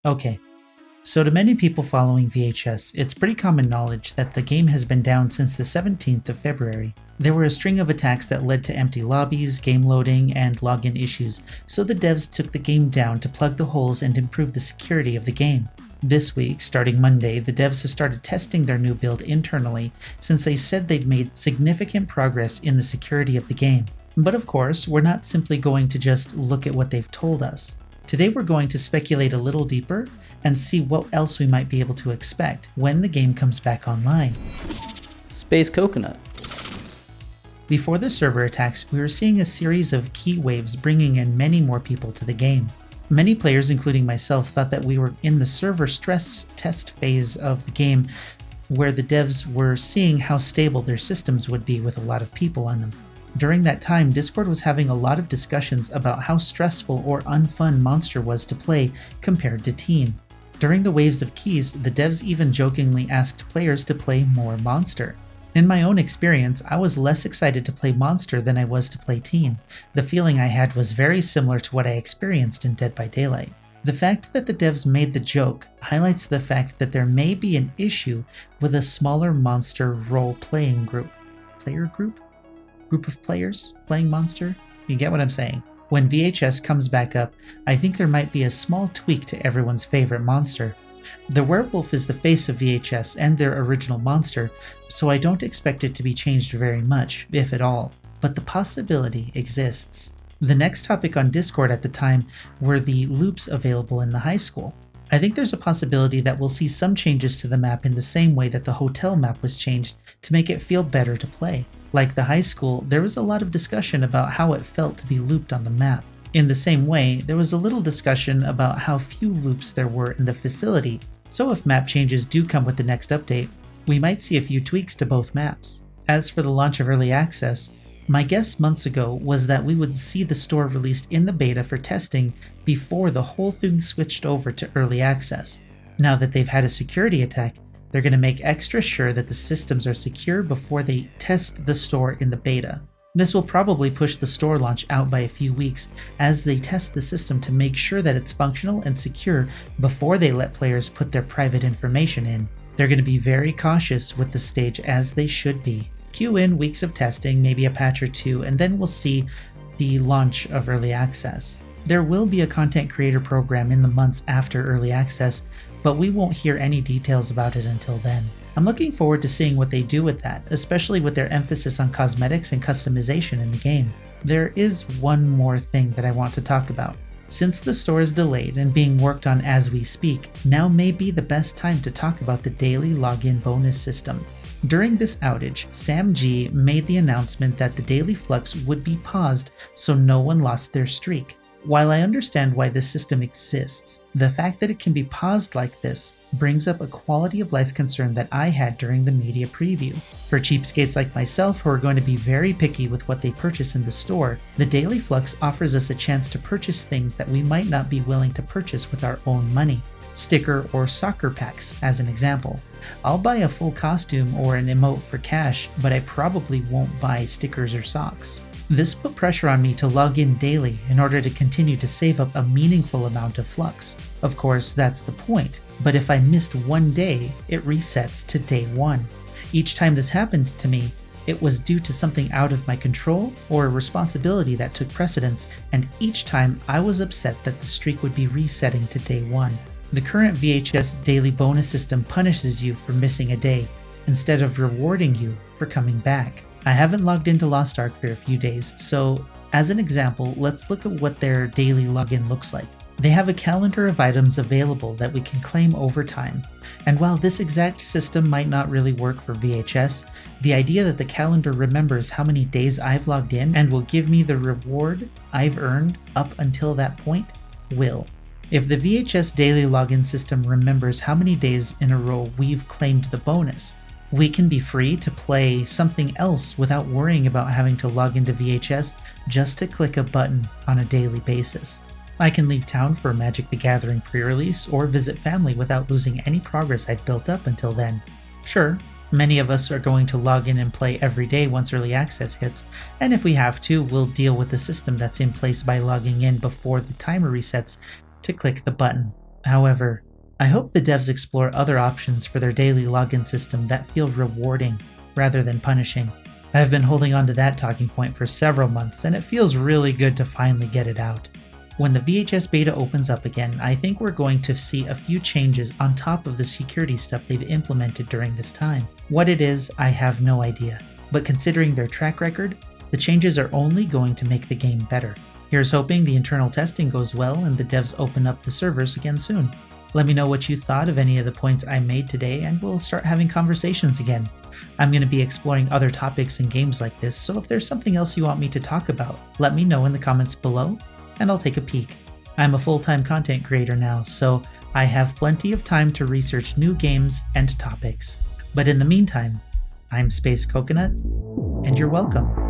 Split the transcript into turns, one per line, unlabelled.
Okay, so to many people following VHS, it's pretty common knowledge that the game has been down since the 17th of February. There were a string of attacks that led to empty lobbies, game loading, and login issues, so the devs took the game down to plug the holes and improve the security of the game. This week, starting Monday, the devs have started testing their new build internally since they said they've made significant progress in the security of the game. But of course, we're not simply going to just look at what they've told us. Today we're going to speculate a little deeper and see what else we might be able to expect when the game comes back online.
Space Coconut.
Before the server attacks, we were seeing a series of key waves bringing in many more people to the game. Many players, including myself, thought that we were in the server stress test phase of the game, where the devs were seeing how stable their systems would be with a lot of people on them. During that time, Discord was having a lot of discussions about how stressful or unfun Monster was to play compared to Teen. During the waves of keys, the devs even jokingly asked players to play more Monster. In my own experience, I was less excited to play Monster than I was to play Teen. The feeling I had was very similar to what I experienced in Dead by Daylight. The fact that the devs made the joke highlights the fact that there may be an issue with a smaller Monster role-playing group. Group of players playing Monster? You get what I'm saying? When VHS comes back up, I think there might be a small tweak to everyone's favorite monster. The werewolf is the face of VHS and their original monster, so I don't expect it to be changed very much, if at all, but the possibility exists. The next topic on Discord at the time were the loops available in the high school. I think there's a possibility that we'll see some changes to the map in the same way that the hotel map was changed to make it feel better to play. Like the high school, there was a lot of discussion about how it felt to be looped on the map. In the same way, there was a little discussion about how few loops there were in the facility, so if map changes do come with the next update, we might see a few tweaks to both maps. As for the launch of Early Access, my guess months ago was that we would see the store released in the beta for testing before the whole thing switched over to Early Access. Now that they've had a security attack, they're going to make extra sure that the systems are secure before they test the store in the beta. This will probably push the store launch out by a few weeks as they test the system to make sure that it's functional and secure before they let players put their private information in. They're going to be very cautious with the stage, as they should be. Queue in weeks of testing, maybe a patch or two, and then we'll see the launch of Early Access. There will be a content creator program in the months after Early Access, but we won't hear any details about it until then. I'm looking forward to seeing what they do with that, especially with their emphasis on cosmetics and customization in the game. There is one more thing that I want to talk about. Since the store is delayed and being worked on as we speak, now may be the best time to talk about the daily login bonus system. During this outage, Sam G made the announcement that the daily flux would be paused so no one lost their streak. While I understand why this system exists, the fact that it can be paused like this brings up a quality of life concern that I had during the media preview. For cheapskates like myself who are going to be very picky with what they purchase in the store, the Daily Flux offers us a chance to purchase things that we might not be willing to purchase with our own money. Sticker or soccer packs, as an example. I'll buy a full costume or an emote for cash, but I probably won't buy stickers or socks. This put pressure on me to log in daily in order to continue to save up a meaningful amount of flux. Of course, that's the point, but if I missed one day, it resets to day one. Each time this happened to me, it was due to something out of my control or a responsibility that took precedence, and each time I was upset that the streak would be resetting to day one. The current VHS daily bonus system punishes you for missing a day, instead of rewarding you for coming back. I haven't logged into Lost Ark for a few days, so as an example, let's look at what their daily login looks like. They have a calendar of items available that we can claim over time. And while this exact system might not really work for VHS, the idea that the calendar remembers how many days I've logged in and will give me the reward I've earned up until that point will. If the VHS daily login system remembers how many days in a row we've claimed the bonus, we can be free to play something else without worrying about having to log into VHS just to click a button on a daily basis. I can leave town for Magic the Gathering pre-release or visit family without losing any progress I've built up until then. Sure, many of us are going to log in and play every day once Early Access hits, and if we have to, we'll deal with the system that's in place by logging in before the timer resets to click the button. However, I hope the devs explore other options for their daily login system that feel rewarding rather than punishing. I have been holding on to that talking point for several months, and it feels really good to finally get it out. When the VHS beta opens up again, I think we're going to see a few changes on top of the security stuff they've implemented during this time. What it is, I have no idea, but considering their track record, the changes are only going to make the game better. Here's hoping the internal testing goes well and the devs open up the servers again soon. Let me know what you thought of any of the points I made today, and we'll start having conversations again. I'm going to be exploring other topics in games like this, so if there's something else you want me to talk about, let me know in the comments below, and I'll take a peek. I'm a full-time content creator now, so I have plenty of time to research new games and topics. But in the meantime, I'm Space Coconut, and you're welcome.